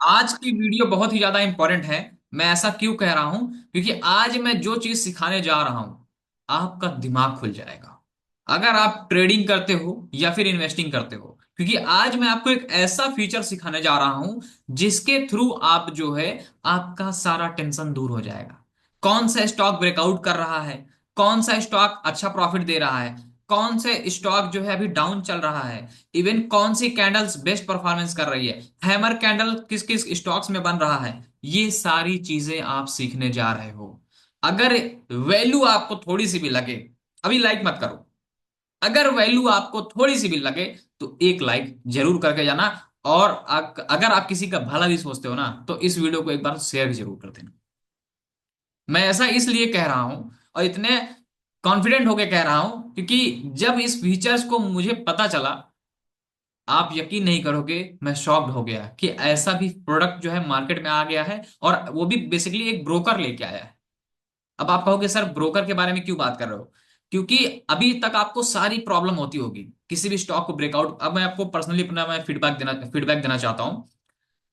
आज की वीडियो बहुत ही ज्यादा इंपॉर्टेंट है। मैं ऐसा क्यों कह रहा हूं? क्योंकि आज मैं जो चीज सिखाने जा रहा हूं, आपका दिमाग खुल जाएगा अगर आप ट्रेडिंग करते हो या फिर इन्वेस्टिंग करते हो। क्योंकि आज मैं आपको एक ऐसा फीचर सिखाने जा रहा हूं जिसके थ्रू आप जो है, आपका सारा टेंशन दूर हो जाएगा। कौन सा स्टॉक ब्रेकआउट कर रहा है, कौन सा स्टॉक अच्छा प्रॉफिट दे रहा है, कौन से स्टॉक जो है अभी डाउन चल रहा है, इवन कौन सी कैंडल्स बेस्ट परफॉर्मेंस कर रही है, हैमर कैंडल किस किस स्टॉक्स में बन रहा है, ये सारी चीजें आप सीखने जा रहे हो। अगर वैल्यू आपको थोड़ी सी भी लगे, अभी लाइक मत करो, अगर वैल्यू आपको थोड़ी सी भी लगे तो एक लाइक जरूर करके जाना। और अगर आप किसी का भला भी सोचते हो ना, तो इस वीडियो को एक बार शेयर भी जरूर कर देना। मैं ऐसा इसलिए कह रहा हूं और इतने कॉन्फिडेंट होके कह रहा हूं क्योंकि जब इस फीचर्स को मुझे पता चला, आप यकीन नहीं करोगे, मैं शॉक्ड हो गया कि ऐसा भी प्रोडक्ट जो है मार्केट में आ गया है, और वो भी बेसिकली एक ब्रोकर लेके आया है। अब आप कहोगे सर ब्रोकर के बारे में क्यों बात कर रहे हो? क्योंकि अभी तक आपको सारी प्रॉब्लम होती होगी किसी भी स्टॉक को ब्रेकआउट। अब मैं आपको पर्सनली अपना मैं फीडबैक देना चाहता हूं।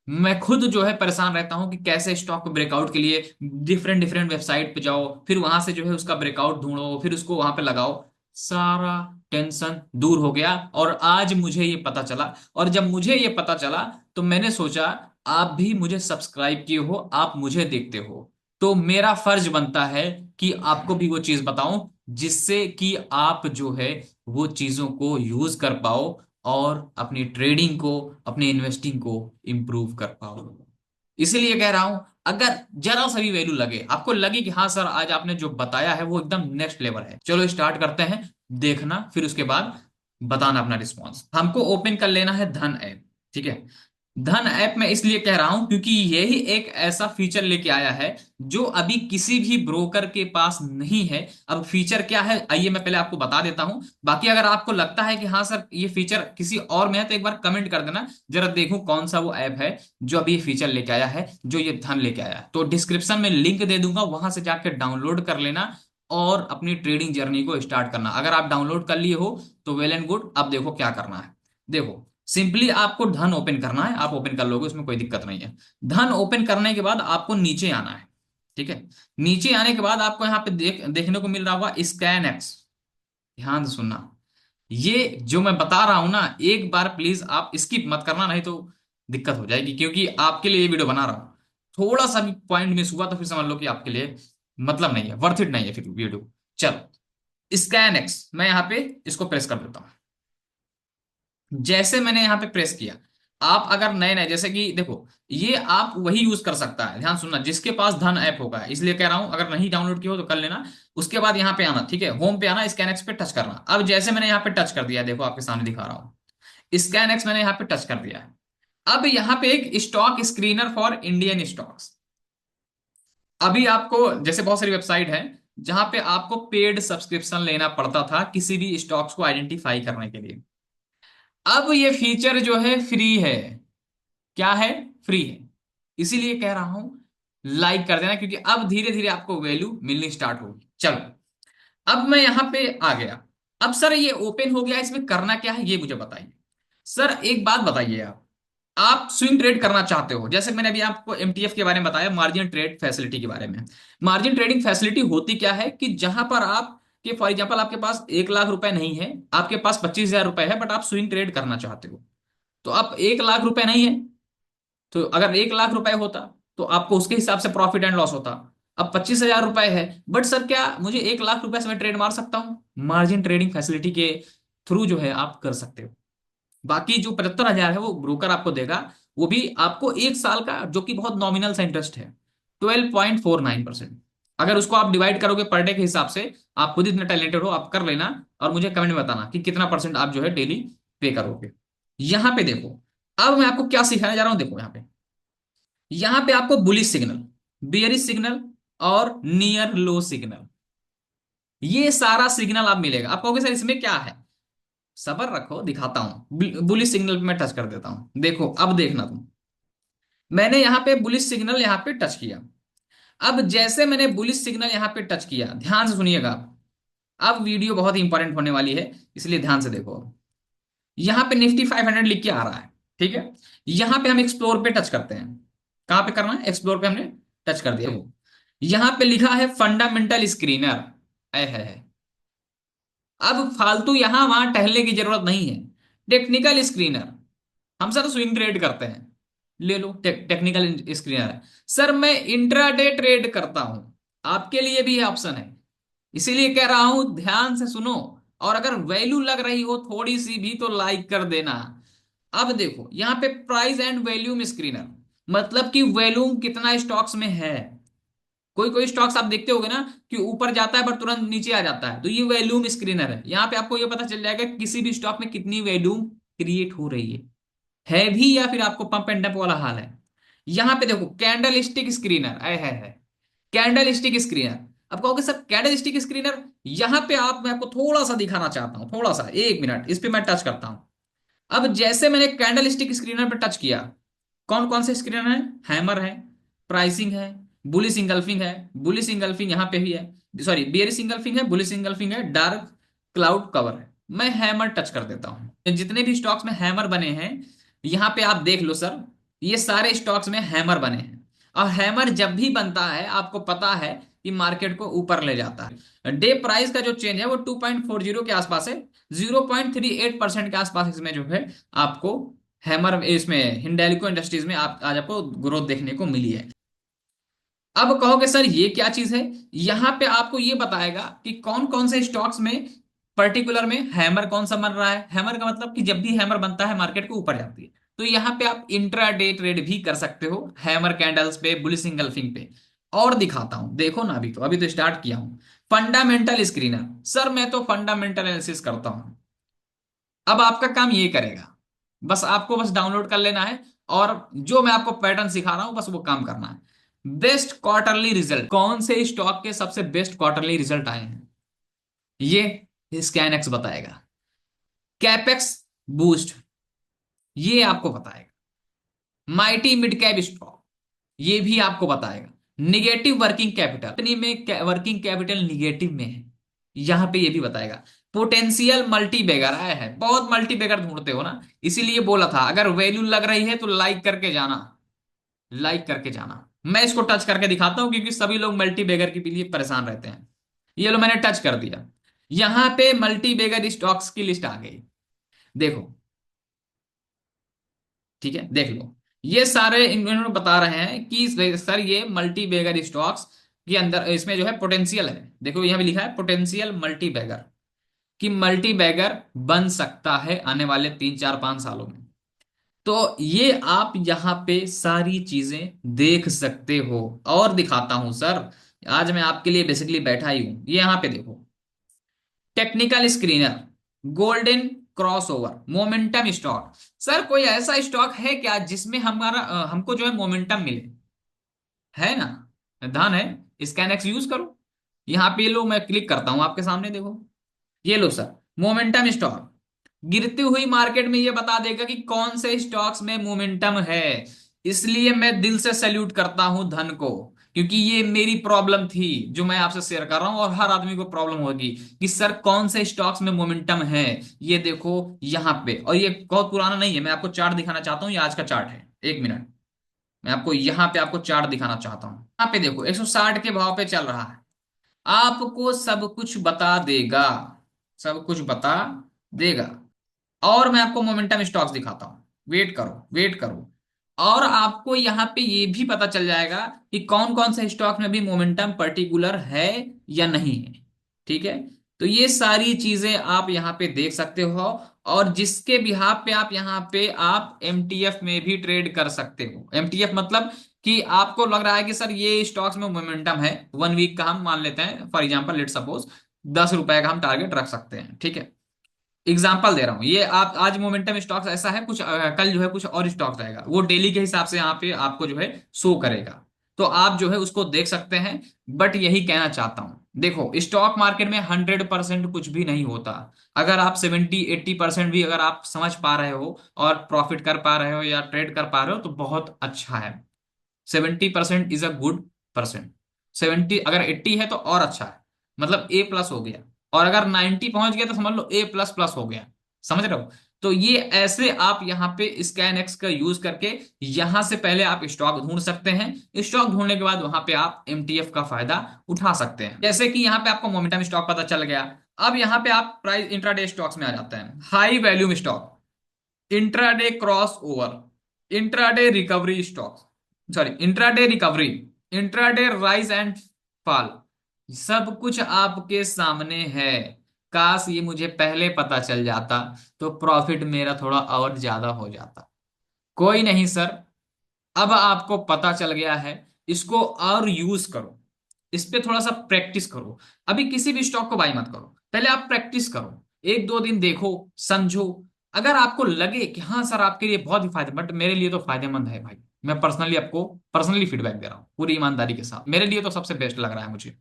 मैं खुद जो है परेशान रहता हूं कि कैसे स्टॉक को ब्रेकआउट के लिए डिफरेंट डिफरेंट वेबसाइट पे जाओ, फिर वहां से जो है उसका ब्रेकआउट ढूंढो, फिर उसको वहां पे लगाओ। सारा टेंशन दूर हो गया और आज मुझे ये पता चला। और जब मुझे ये पता चला तो मैंने सोचा, आप भी मुझे सब्सक्राइब किए हो, आप मुझे देखते हो, तो मेरा फर्ज बनता है कि आपको भी वो चीज बताऊं जिससे कि आप जो है वो चीजों को यूज कर पाओ और अपनी ट्रेडिंग को, अपनी इन्वेस्टिंग को इंप्रूव कर पाओ। इसीलिए कह रहा हूं, अगर जरा सा भी वैल्यू लगे, आपको लगे कि हाँ सर आज आपने जो बताया है वो एकदम नेक्स्ट लेवल है, चलो स्टार्ट करते हैं। देखना, फिर उसके बाद बताना अपना रिस्पॉन्स। हमको ओपन कर लेना है धन ऐप। ठीक है। धन ऐप में इसलिए कह रहा हूं क्योंकि यही एक ऐसा फीचर लेके आया है जो अभी किसी भी ब्रोकर के पास नहीं है। अब फीचर क्या है आइए मैं पहले आपको बता देता हूं। बाकी अगर आपको लगता है कि हाँ सर ये फीचर किसी और में है तो एक बार कमेंट कर देना, जरा देखूं कौन सा वो ऐप है जो अभी ये फीचर लेके आया है, जो ये धन लेके आया है। तो डिस्क्रिप्शन में लिंक दे दूंगा, वहां से जाकर डाउनलोड कर लेना और अपनी ट्रेडिंग जर्नी को स्टार्ट करना। अगर आप डाउनलोड कर लिए हो तो वेल एंड गुड। अब देखो क्या करना है। देखो, सिंपली आपको धन ओपन करना है, आप ओपन कर लोगे, उसमें कोई दिक्कत नहीं है। धन ओपन करने के बाद आपको नीचे आना है। ठीक है। नीचे आने के बाद आपको यहाँ पे देखने को मिल रहा होगा स्कैन एक्स। ध्यान से सुनना, ये जो मैं बता रहा हूं ना, एक बार प्लीज आप स्किप मत करना, नहीं तो दिक्कत हो जाएगी, क्योंकि आपके लिए ये वीडियो बना रहा हूं। थोड़ा सा भी पॉइंट मिस हुआ तो फिर समझ लो कि आपके लिए मतलब नहीं है, वर्थ इट नहीं है फिर वीडियो। चलो, स्कैन एक्स मैं यहाँ पे इसको प्रेस कर देता हूँ। जैसे मैंने यहाँ पे प्रेस किया, आप अगर नए नए, जैसे कि देखो, ये आप वही यूज कर सकता है, ध्यान सुनना, जिसके पास धन ऐप होगा, इसलिए कह रहा हूं अगर नहीं डाउनलोड किया हो तो कर लेना। उसके बाद यहाँ पे आना, ठीक है, होम पे आना, स्कैन एक्स पे टच करना। अब जैसे मैंने यहाँ पे टच कर दिया, देखो आपके सामने दिखा रहा हूँ, स्कैन एक्स मैंने यहाँ पे टच कर दिया है। अब यहाँ पे एक stock screener for Indian stocks. अभी आपको, जैसे बहुत सारी वेबसाइट है जहां पे आपको पेड सब्सक्रिप्शन लेना पड़ता था किसी भी स्टॉक्स को आइडेंटिफाई करने के लिए, अब ये फीचर जो है फ्री है। क्या है? फ्री है। इसीलिए कह रहा हूं लाइक कर देना, क्योंकि अब धीरे धीरे आपको वैल्यू मिलनी स्टार्ट होगी। चलो, अब मैं यहां पे आ गया। अब सर ये ओपन हो गया, इसमें करना क्या है ये मुझे बताइए। सर एक बात बताइए, आप स्विंग ट्रेड करना चाहते हो, जैसे मैंने अभी आपको एमटीएफ के बारे में बताया, मार्जिन ट्रेड फैसिलिटी के बारे में। मार्जिन ट्रेडिंग फैसिलिटी होती क्या है कि जहां पर आप कि फॉर एग्जांपल आपके पास 1 लाख रुपए नहीं है, आपके पास 25,000 रुपए है, बट आप स्विंग ट्रेड करना चाहते हो। तो आप 1 लाख रुपए नहीं है, तो अगर 1 लाख रुपए होता तो आपको उसके हिसाब से प्रॉफिट एंड लॉस होता। अब 25,000 रुपए है, बट सर क्या मुझे 1 लाख रुपए से मैं ट्रेड मार सकता हूँ? मार्जिन ट्रेडिंग फैसिलिटी के थ्रू जो है आप कर सकते हो। बाकी जो 75,000 है वो ब्रोकर आपको देगा, वो भी आपको 1 साल का, जो कि बहुत नॉमिनल सा इंटरेस्ट है, 12.49%। अगर उसको आप डिवाइड करोगे पर डे के हिसाब से, आप खुद इतने टैलेंटेड हो, आप कर लेना और मुझे कमेंट में बताना कि कितना परसेंट आप जो है डेली पे करोगे। यहां पे देखो, अब मैं आपको क्या सिखाने जा रहा हूं, देखो यहां पे आपको बुलिश सिग्नल, बियरिश सिग्नल और नियर लो सिग्नल, ये सारा सिग्नल आप मिलेगा। आप कहोगे सर इसमें क्या है? सबर रखो, दिखाता हूं। बुलिश सिग्नल पे मैं टच कर देता हूं, देखो अब देखना तुम। मैंने यहां पे बुलिश सिग्नल यहां पे टच किया। अब जैसे मैंने बुलिश सिग्नल यहां पे टच किया, ध्यान से सुनिएगा, अब वीडियो बहुत ही इंपॉर्टेंट होने वाली है, इसलिए ध्यान से देखो। यहां पे निफ्टी 500 लिख के आ रहा है। ठीक है, यहां पे हम एक्सप्लोर पे टच करते हैं। कहां पे करना है, एक्सप्लोर पे हमने टच कर दिया। देखो यहां पे लिखा है फंडामेंटल स्क्रीनर, है। अब फालतू यहां वहां टहलने की जरूरत नहीं है। टेक्निकल स्क्रीनर, हम सर स्विंग ट्रेड करते हैं, ले लो टेक्निकल स्क्रीनर है। सर मैं इंट्राडे ट्रेड करता हूं, आपके लिए भी ऑप्शन है, इसीलिए कह रहा हूं ध्यान से सुनो। और अगर वैल्यू लग रही हो थोड़ी सी भी तो लाइक कर देना। अब देखो यहां पे प्राइस एंड वैल्यूम स्क्रीनर, मतलब कि वैल्यूम कितना स्टॉक्स में है। कोई कोई स्टॉक्स आप देखते होगे ना कि ऊपर जाता है पर तुरंत नीचे आ जाता है, तो ये वैल्यूम स्क्रीनर है। यहां पे आपको ये पता चल जाएगा कि किसी भी स्टॉक में कितनी वैल्यूम क्रिएट हो रही है भी या फिर आपको पंप एंड डंप वाला हाल है। यहां पे देखो कैंडल स्टिक स्क्रीनर है कैंडल स्टिक स्क्रीनर। अब कहोगे सर कैंडल स्टिक स्क्रीनर, यहां पे आप, मैं आपको थोड़ा सा दिखाना चाहता हूं, थोड़ा सा 1 मिनट इस पे मैं टच करता हूं। अब जैसे मैंने कैंडल स्टिक स्क्रीनर पे टच किया, कौन कौन से स्क्रीनर है, हैमर है, प्राइसिंग है, बुलिश इंगल्फिंग है, बुलिश इंगल्फिंग यहां पे भी है, सॉरी बियरिश इंगल्फिंग है, बुलिश इंगल्फिंग है, डार्क क्लाउड कवर है। मैं हैमर टच कर देता हूं, जितने भी स्टॉक्स में हैमर बने हैं यहां पे आप देख लो सर, ये सारे स्टॉक्स में हैमर बने हैं। और हैमर जब भी बनता है आपको पता है कि मार्केट को ऊपर ले जाता है। डे प्राइस का जो चेंज है वो 2.40 के आसपास है, 0.38% के आसपास इसमें जो है आपको हैमर, इसमें हिंडेल्को इंडस्ट्रीज में आप आज आपको ग्रोथ देखने को मिली है। अब कहोगे सर ये क्या चीज है, यहां पे आपको ये बताएगा कि कौन कौन से स्टॉक्स में पर्टिकुलर में हैमर कौन सा बन रहा है। हैमर का मतलब कि जब भी हैमर बनता है मार्केट को ऊपर जाती है। तो यहां पे आप इंट्रा डे ट्रेड भी कर सकते हो हैमर कैंडल्स पे, बुलिश इंगल्फिंग पे। और दिखाता हूं, देखो ना, अभी तो स्टार्ट किया हूं। फंडामेंटल स्क्रीनर, सर मैं तो फंडामेंटल एनालिसिस करता हूं। अब आपका काम ये करेगा, बस आपको बस डाउनलोड कर लेना है और जो मैं आपको पैटर्न सिखा रहा हूं बस वो काम करना है। बेस्ट क्वार्टरली रिजल्ट, कौन से स्टॉक के सबसे बेस्ट क्वार्टरली रिजल्ट आए हैं, ये स्कैनएक्स बताएगा। कैपेक्स बूस्ट, ये आपको बताएगा। माइटी मिड कैप स्टॉक, ये भी आपको बताएगा। निगेटिव वर्किंग कैपिटल, कंपनी में वर्किंग कैपिटल निगेटिव में है, यहां पे ये भी बताएगा। पोटेंशियल मल्टी बैगर आया है, बहुत मल्टी बैगर ढूंढते हो ना, इसीलिए बोला था अगर वैल्यू लग रही है तो लाइक करके जाना, लाइक करके जाना। मैं इसको टच करके दिखाता हूं क्योंकि सभी लोग मल्टी बैगर के लिए परेशान रहते हैं। ये लो मैंने टच कर दिया, यहां पे मल्टी बैगर स्टॉक्स की लिस्ट आ गई, देखो। ठीक है देख लो, ये सारे इन्होंने बता रहे हैं कि सर ये मल्टी बैगर स्टॉक्स के अंदर इसमें जो है पोटेंशियल है। देखो यहां भी लिखा है पोटेंशियल मल्टी बैगर, कि मल्टी बैगर बन सकता है आने वाले 3 4 5 सालों में। तो ये आप यहां पे सारी चीजें देख सकते हो। और दिखाता हूं सर, आज मैं आपके लिए बेसिकली बैठा ही हूं, ये यहां पे देखो technical screener, golden crossover, momentum stock. Sir कोई ऐसा स्टॉक है क्या जिसमें हमारा हमको जो है मोमेंटम मिले, है ना, धन है, स्कैनएक्स यूज करो। यहां पे लो मैं क्लिक करता हूं आपके सामने, देखो ये लो सर मोमेंटम स्टॉक। गिरती हुई मार्केट में ये बता देगा कि कौन से स्टॉक्स में मोमेंटम है। इसलिए मैं दिल से सैल्यूट करता हूं धन को, क्योंकि ये मेरी प्रॉब्लम थी जो मैं आपसे शेयर कर रहा हूं, और हर आदमी को प्रॉब्लम होगी कि सर कौन से स्टॉक्स में मोमेंटम है। ये देखो यहां पे, और ये बहुत पुराना नहीं है, मैं आपको चार्ट दिखाना चाहता हूं, ये आज का चार्ट है। 1 मिनट, मैं आपको यहां पे आपको चार्ट दिखाना चाहता हूं। यहां पे देखो 160 के भाव पे चल रहा है, आपको सब कुछ बता देगा, सब कुछ बता देगा। और मैं आपको मोमेंटम स्टॉक्स दिखाता हूं, वेट करो वेट करो। और आपको यहां पे ये भी पता चल जाएगा कि कौन कौन से स्टॉक में भी मोमेंटम पर्टिकुलर है या नहीं है। ठीक है, तो ये सारी चीजें आप यहां पे देख सकते हो। और जिसके बिहाफ पे आप यहां पे आप एमटीएफ में भी ट्रेड कर सकते हो। एमटीएफ मतलब कि आपको लग रहा है कि सर ये स्टॉक्स में मोमेंटम है, 1 वीक का हम मान लेते हैं, फॉर एग्जांपल लेट सपोज 10 रुपए का हम टारगेट रख सकते हैं। ठीक है, एग्जाम्पल दे रहा हूं, ये आप आज मोमेंटम स्टॉक्स ऐसा है कुछ, कल जो है कुछ और स्टॉक्स रहेगा, वो डेली के हिसाब से यहाँ पे आपको जो है शो करेगा, तो आप जो है उसको देख सकते हैं। बट यही कहना चाहता हूं, देखो स्टॉक मार्केट में 100% कुछ भी नहीं होता। अगर आप 70 80% भी अगर आप समझ पा रहे हो और प्रॉफिट कर पा रहे हो या ट्रेड कर पा रहे हो तो बहुत अच्छा है। 70% इज अ गुड परसेंट। 70 अगर 80 है तो और अच्छा है, मतलब A+ हो गया। और अगर 90 पहुंच गया तो समझ लो A++ हो गया। समझ रहे हो, तो ये ऐसे आप यहाँ पे स्कैन एक्स का यूज करके यहां से पहले आप स्टॉक ढूंढ सकते हैं। स्टॉक ढूंढने के बाद वहां पे आप एमटीएफ का फायदा उठा सकते हैं। जैसे कि यहाँ पे आपको मोमेंटम स्टॉक पता चल गया। अब यहाँ पे आप प्राइस इंट्राडे स्टॉक्स में आ जाते हैं। High volume stock, intraday cross over, intraday recovery stock, sorry intraday recovery, intraday rise and fall, सब कुछ आपके सामने है। काश ये मुझे पहले पता चल जाता तो प्रॉफिट मेरा थोड़ा और ज्यादा हो जाता। कोई नहीं सर, अब आपको पता चल गया है, इसको और यूज करो, इस पे थोड़ा सा प्रैक्टिस करो। अभी किसी भी स्टॉक को बाय मत करो, पहले आप प्रैक्टिस करो, एक दो दिन देखो, समझो। अगर आपको लगे कि हाँ सर आपके लिए बहुत ही फायदे, बट मेरे लिए तो फायदेमंद है भाई, मैं पर्सनली आपको पर्सनली फीडबैक दे रहा हूँ पूरी ईमानदारी के साथ, मेरे लिए तो सबसे बेस्ट लग रहा है मुझे।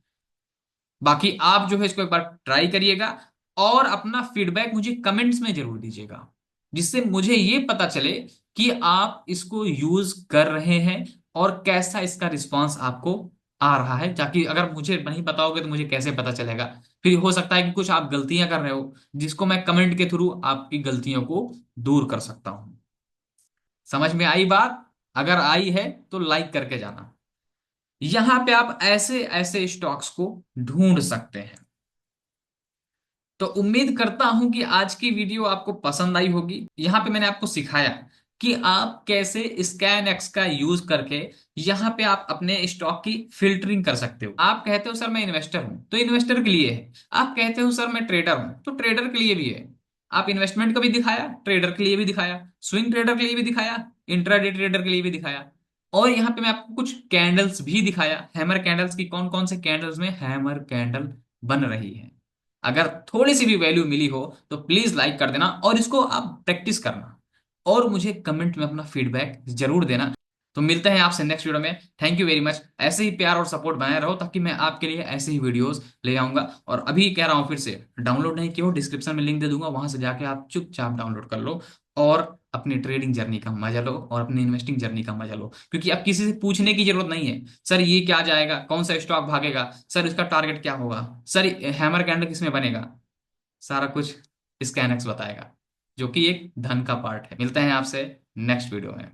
बाकी आप जो है इसको एक बार ट्राई करिएगा और अपना फीडबैक मुझे कमेंट्स में जरूर दीजिएगा, जिससे मुझे ये पता चले कि आप इसको यूज कर रहे हैं और कैसा इसका रिस्पांस आपको आ रहा है। ताकि अगर मुझे नहीं बताओगे तो मुझे कैसे पता चलेगा। फिर हो सकता है कि कुछ आप गलतियां कर रहे हो, जिसको मैं कमेंट के थ्रू आपकी गलतियों को दूर कर सकता हूं। समझ में आई बात? अगर आई है तो लाइक करके जाना। यहां पे आप ऐसे ऐसे स्टॉक्स को ढूंढ सकते हैं। तो उम्मीद करता हूं कि आज की वीडियो आपको पसंद आई होगी। यहाँ पे मैंने आपको सिखाया कि आप कैसे स्कैन एक्स का यूज करके यहाँ पे आप अपने स्टॉक की फिल्टरिंग कर सकते हो। आप कहते हो सर मैं इन्वेस्टर हूं, तो इन्वेस्टर के लिए है। आप कहते हो सर मैं ट्रेडर हूं, तो ट्रेडर के लिए भी है। आप इन्वेस्टमेंट का भी दिखाया, ट्रेडर के लिए भी दिखाया, स्विंग ट्रेडर के लिए भी दिखाया, इंट्राडे ट्रेडर के लिए भी दिखाया। और यहाँ पे मैं आपको कुछ कैंडल्स भी दिखाया, हैमर कैंडल्स की, कौन कौन से कैंडल्स में हैमर कैंडल बन रही है। अगर थोड़ी सी भी वैल्यू मिली हो तो प्लीज लाइक कर देना और इसको आप प्रैक्टिस करना और मुझे कमेंट में अपना फीडबैक जरूर देना। तो मिलते हैं आपसे नेक्स्ट वीडियो में। Thank you very much. ऐसे ही प्यार और सपोर्ट बनाए रहो ताकि मैं आपके लिए ऐसे ही वीडियोस ले आऊंगा। और अभी कह रहा हूं फिर से, डाउनलोड नहीं किया हो डिस्क्रिप्शन में लिंक दे दूंगा, वहां से जाके आप चुपचाप डाउनलोड कर लो और अपनी ट्रेडिंग जर्नी का मजा लो और अपनी इन्वेस्टिंग जर्नी का मजा लो। क्योंकि अब किसी से पूछने की जरूरत नहीं है, सर ये क्या जाएगा, कौन सा स्टॉक भागेगा, सर इसका टारगेट क्या होगा, सर हैमर कैंडल किसमें बनेगा। सारा कुछ स्कैनएक्स बताएगा, जो कि एक धन का पार्ट है। मिलते हैं आपसे नेक्स्ट वीडियो में।